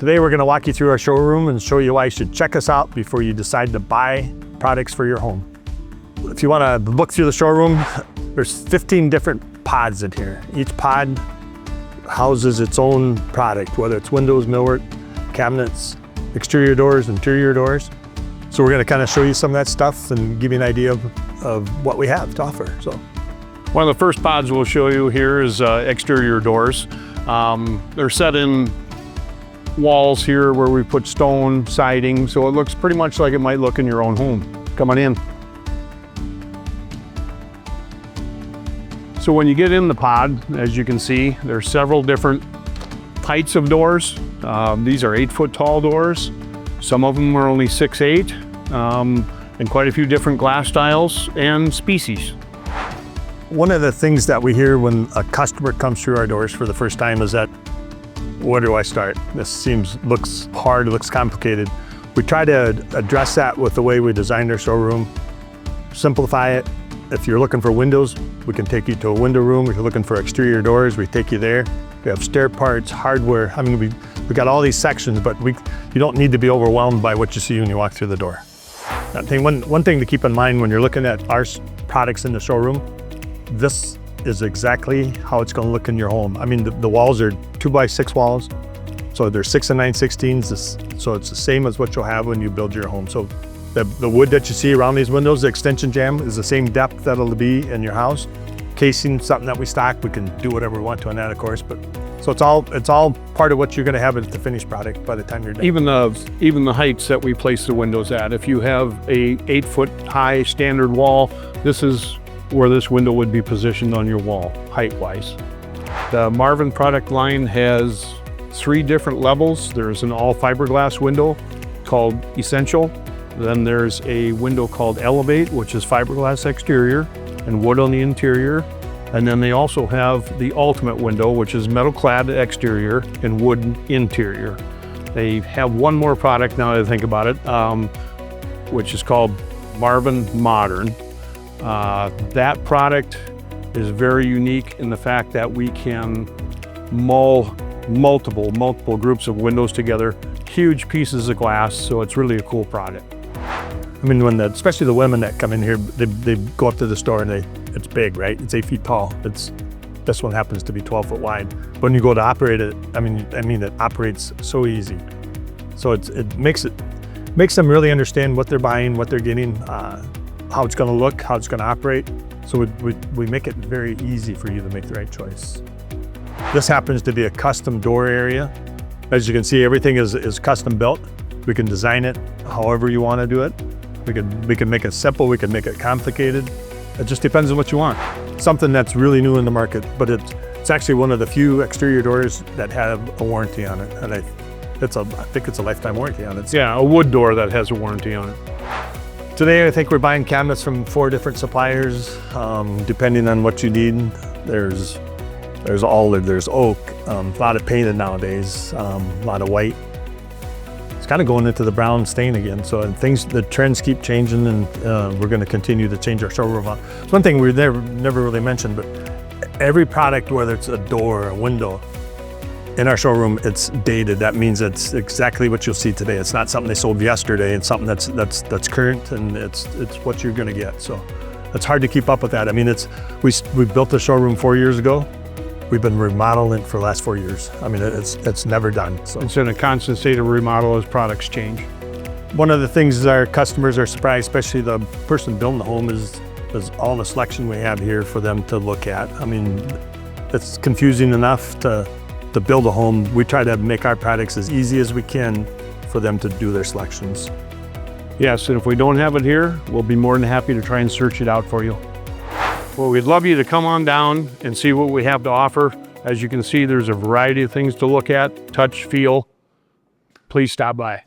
Today we're going to walk you through our showroom and show you why you should check us out before you decide to buy products for your home. If you want to look through the showroom, there's 15 different pods in here. Each pod houses its own product, whether it's windows, millwork, cabinets, exterior doors, interior doors. So we're going to kind of show you some of that stuff and give you an idea of what we have to offer. So, one of the first pods we'll show you here is exterior doors. They're set in walls here where we put stone siding, so it looks pretty much like it might look in your own home. Come on in. So when you get in the pod, as you can see, there's several different heights of doors. These are 8-foot tall doors. Some of them are only 6'8", and quite a few different glass styles and species. One of the things that we hear when a customer comes through our doors for the first time is that, where do I start? This looks hard, looks complicated. We try to address that with the way we designed our showroom, simplify it. If you're looking for windows, we can take you to a window room. If you're looking for exterior doors, we take you there. We have stair parts, hardware. I mean, we got all these sections, but you don't need to be overwhelmed by what you see when you walk through the door. One thing to keep in mind when you're looking at our products in the showroom, this is exactly how it's going to look in your home. I mean, the walls are 2x6 walls, so they're 6 9/16. So it's the same as what you'll have when you build your home. So the wood that you see around these windows, the extension jamb, is the same depth that it'll be in your house. Casing, something that we stock, we can do whatever we want to on that, of course. But so it's all part of what you're going to have as the finished product by the time you're done. Even the heights that we place the windows at. If you have a 8-foot high standard wall, this is where this window would be positioned on your wall, height-wise. The Marvin product line has 3 different levels. There's an all fiberglass window called Essential. Then there's a window called Elevate, which is fiberglass exterior and wood on the interior. And then they also have the Ultimate window, which is metal clad exterior and wood interior. They have one more product now that I think about it, which is called Marvin Modern. That product is very unique in the fact that we can mull multiple groups of windows together, huge pieces of glass, so it's really a cool product. I mean, especially the women that come in here, they go up to the store and it's big, right? It's 8 feet tall. This one happens to be 12 foot wide. But when you go to operate it, I mean, it operates so easy. So it makes them really understand what they're buying, what they're getting, how it's going to look, how it's going to operate. So we make it very easy for you to make the right choice. This happens to be a custom door area. As you can see, everything is custom built. We can design it however you want to do it. We can make it simple, we can make it complicated. It just depends on what you want. Something that's really new in the market, but it's actually one of the few exterior doors that have a warranty on it. And I think it's a lifetime warranty on it. Yeah, a wood door that has a warranty on it. Today, I think we're buying cabinets from 4 different suppliers, depending on what you need. There's oak, a lot of painted nowadays, a lot of white. It's kind of going into the brown stain again. So the trends keep changing, and we're going to continue to change our showroom. It's one thing we never really mentioned, but every product, whether it's a door or a window, in our showroom, it's dated. That means it's exactly what you'll see today. It's not something they sold yesterday. It's something that's current, and it's what you're going to get. So it's hard to keep up with that. I mean, we built the showroom 4 years ago. We've been remodeling it for the last 4 years. I mean, it's never done. So it's in a constant state of remodel as products change. One of the things our customers are surprised, especially the person building the home, is all the selection we have here for them to look at. I mean, it's confusing enough to build a home. We try to make our products as easy as we can for them to do their selections. Yes, and if we don't have it here, we'll be more than happy to try and search it out for you. Well, we'd love you to come on down and see what we have to offer. As you can see, there's a variety of things to look at, touch, feel. Please stop by.